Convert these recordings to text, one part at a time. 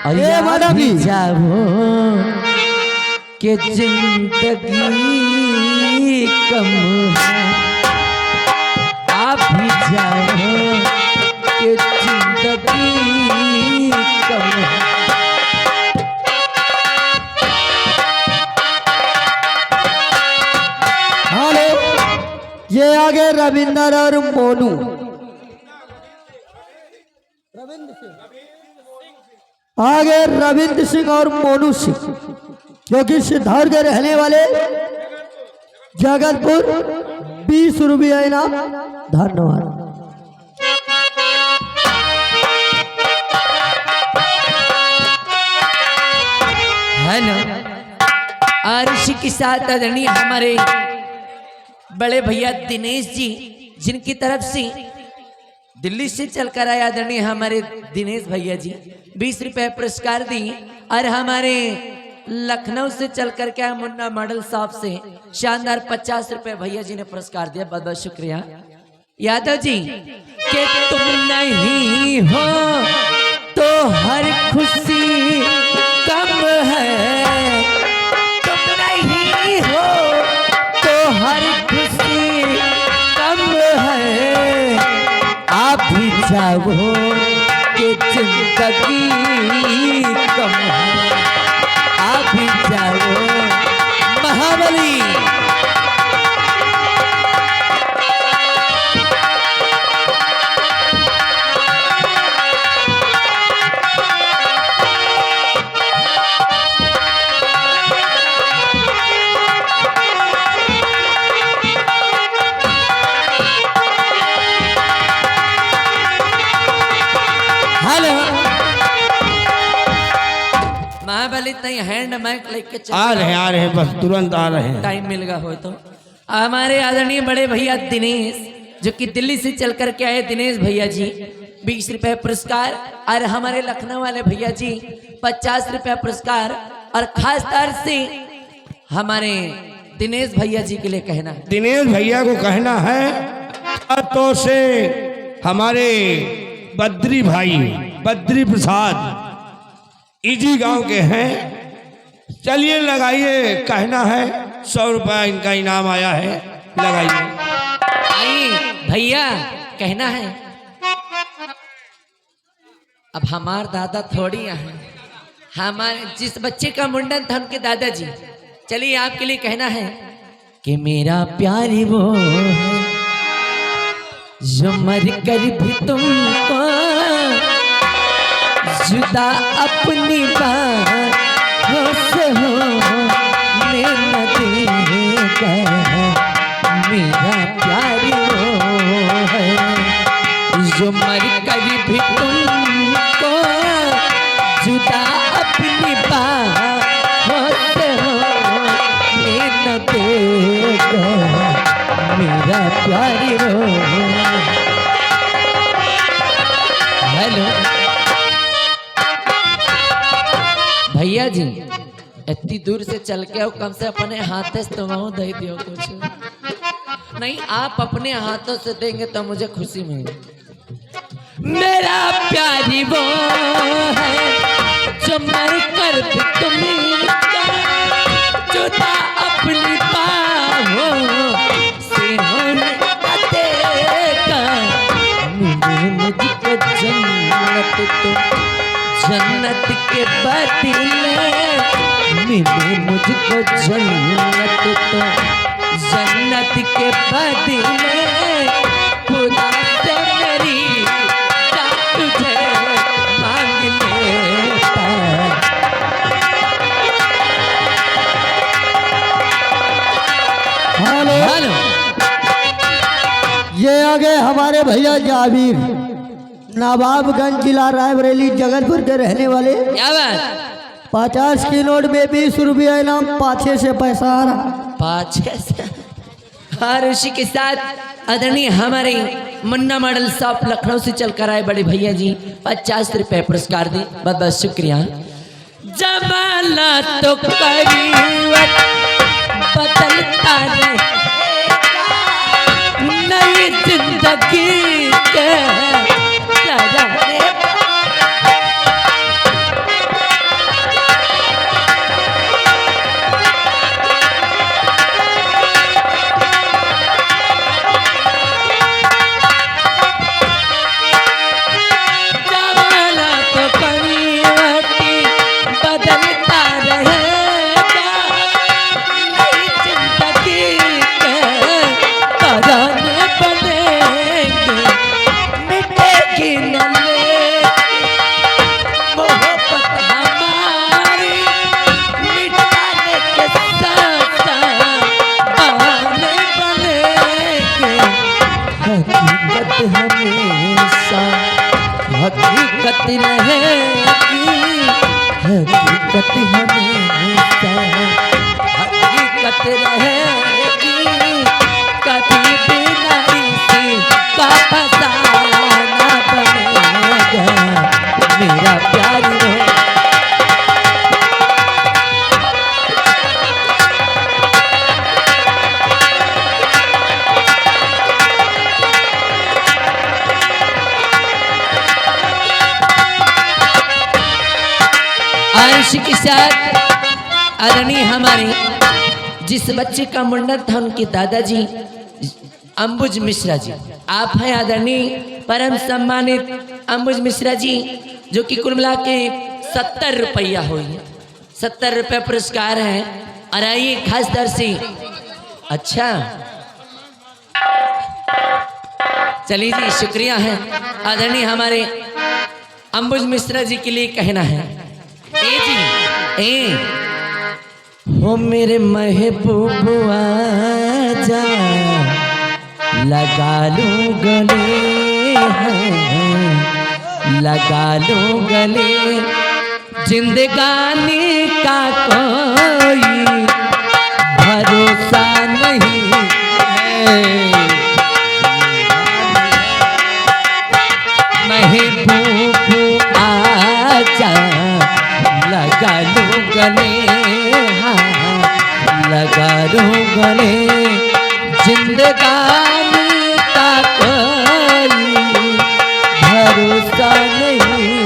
और याद भी जाओ कि जिंदगी कम है, आप भी जाओ कि जिंदगी कम है। हेलो, ये आगे रविंदर और मोनू, आगे रविंद्र सिंह और मोनू सिंह जो कि सिद्धार्थ के रहने वाले, जगतपुर। 20 रुपया इनाम। धन्यवाद। हेलो, और इसी के साथ आदरणीय हमारे बड़े भैया दिनेश जी, जिनकी तरफ से दिल्ली से चलकर आए आदरणीय हमारे दिनेश भैया जी 20 रुपए पुरस्कार दी। और हमारे लखनऊ से चलकर के आए मुन्ना मॉडल शॉप से शानदार 50 रुपए भैया जी ने पुरस्कार दिया। बहुत बहुत शुक्रिया यादव जी। कि तुम नहीं हो तो हर खुशी कम है, तुम नहीं हो तो हर खुशी कम है, आप भी जाओ कि जिंदगी कम है, आप भी जाओ महाबली। हेलो, महाबली तई हैंड माइक लेके आ रहे हैं, बस तुरंत आ रहे हैं। टाइम मिल गया हो तो हमारे आदरणीय बड़े भैया दिनेश, जो कि दिल्ली से चल करके आए दिनेश भैया जी 20 रुपए पुरस्कार। और हमारे लखनऊ वाले भैया जी 50 रुपए पुरस्कार। और खास तौर से हमारे दिनेश भैया जी के लिए कहना है, दिनेश भैया को कहना है तो से हमारे बद्री भाई बद्री प्रसाद इजी गांव के हैं, चलिए लगाइए। कहना है 100 रुपया इनका इनाम आया है, लगाइए। आइए भैया, कहना है। अब हमार दादा थोड़ी हैं, हमारे जिस बच्चे का मुंडन था उनके दादाजी। चलिए आपके लिए कहना है कि मेरा प्यारी वो है जो मर कर भी तुमको जुदा अपनी बाहों से होने न देगा। मेरा प्यारी वो है जो मर कर भी तुमको जुदा अपनी बाहों से होने न देगा। मेरा प्यारी वो। हेलो भैया जी, इतनी दूर से चल के आओ, कम से अपने हाथ से तुम दे दियो कुछ। नहीं, आप अपने हाथों से देंगे तो मुझे खुशी मिलेगी। मेरा प्यारी वो है जो मर कर भी तुमको जुदा अपनी बाहों से होने न देगा। मिले मुझको जन्नत तो जन्नत के बदले, मिले मुझको जन्नत तो जन्नत के बदले, खुदा से मेरी जान तुझे मांग लेता। हेलो, हेलो, ये आगे हमारे भैया जावीर, नवाबगंज जिला रायबरेली जगतपुर के रहने वाले। क्या बात? 50 की नोट में 20 रुपया इनाम, पाछे से पैसा आ रहा। पाछे से। और उसी के साथ आदरणीय हमारे मुन्ना मॉडल शॉप लखनऊ से चलकर आए बड़े भैया जी 50 रुपए पुरस्कार दी। बहुत बहुत शुक्रिया। जमाना तो करीबत बदलता रहेगा, नई जिंदगी के सराहने रहेगी, हकीकत हमेशा हकीकत रहेगी, कभी भी नहीं इसी का फसाना बनेगा मेरा प्यार हो। आयुष के साथ आदरणीय हमारे जिस बच्चे का मुंडन था उनके दादाजी अंबुज मिश्रा जी, आप हैं आदरणीय परम सम्मानित अंबुज मिश्रा जी, जो कि कुल मिला के 70 रुपया हुई है, 70 रुपये पुरस्कार है। और आइए खास तौर से अच्छा चलिए जी, शुक्रिया है आदरणीय हमारे अंबुज मिश्रा जी के लिए कहना है ए जी ए हो मेरे महबूब आजा लगा लूं गले, लगा लूं गले, जिंदगानी का कोई भरोसा नहीं है, महबूब आजा लगा लूं गले, हाँ लगा लूं गले, जिंदगानी का कोई भरोसा नहीं,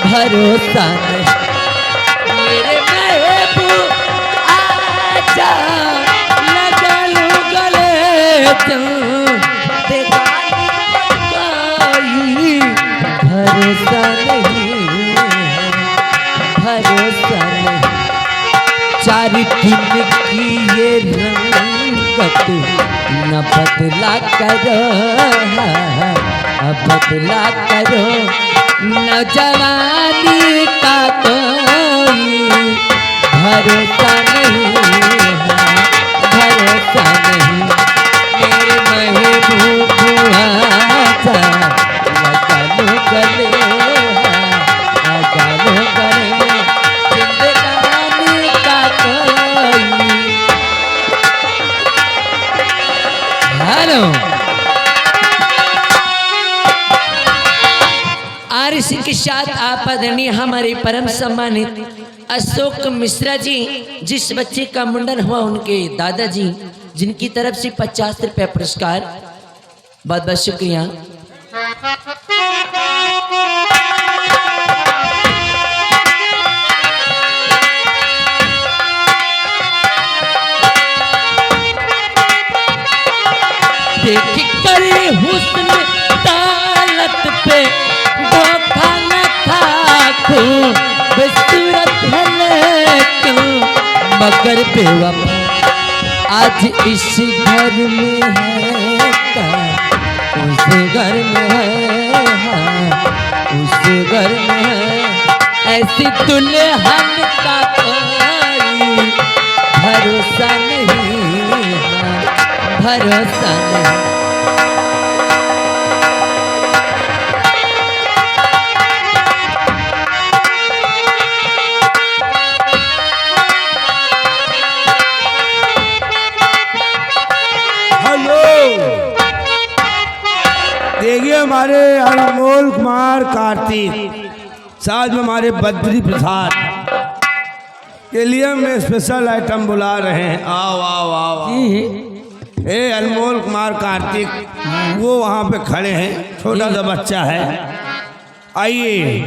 भरोसा नहीं, मेरे महबूब आजा लगा लूं गले, जिंदगानी का कोई भरोसा नहीं, भरोसा नहीं। चार दिन की ये रंगत न बदला करो, बदला करो, न जवानी का कोई भरोसा नहीं, भरोसा नहीं, मेरे महबूब आजा लगा लूं गले, लगा लूं गले, जिंदगानी का कोई। हेलो आरिश के साथ आप आदरणीय हमारे परम सम्मानित अशोक मिश्रा जी, जिस बच्चे का मुंडन हुआ उनके दादाजी, जिनकी तरफ से 50 रुपये पुरस्कार, बहुत बहुत शुक्रिया। देख कर हुस्न दौलत पे धोखा न खाखो, बेसूरत है लेकिन मगर बेवफा, आज इस घर में है का उस घर में है, हाँ उस घर में है, ऐसी दुल्हन का कोई भरोसा नहीं, हाँ भरोसा नहीं। देखिए हमारे अनमोल कुमार कार्तिक, साथ में हमारे बद्री प्रसाद के लिए हम स्पेशल आइटम बुला रहे हैं। आओ आओ आओ, आओ। ए अनमोल कुमार कार्तिक वो वहाँ पे खड़े हैं, छोटा सा बच्चा है। आइए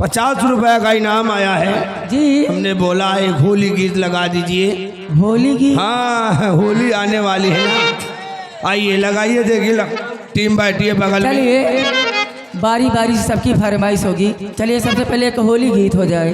50 रुपए का इनाम आया है जी। हमने बोला एक होली गीत लगा दीजिए। होली गीत? हाँ होली आने वाली है ना, आइए लगाइए, देखिए टीम बैठी है बगल में। चलिए बारी बारी से सबकी फरमाइश होगी। चलिए सबसे पहले एक होली गीत हो जाए।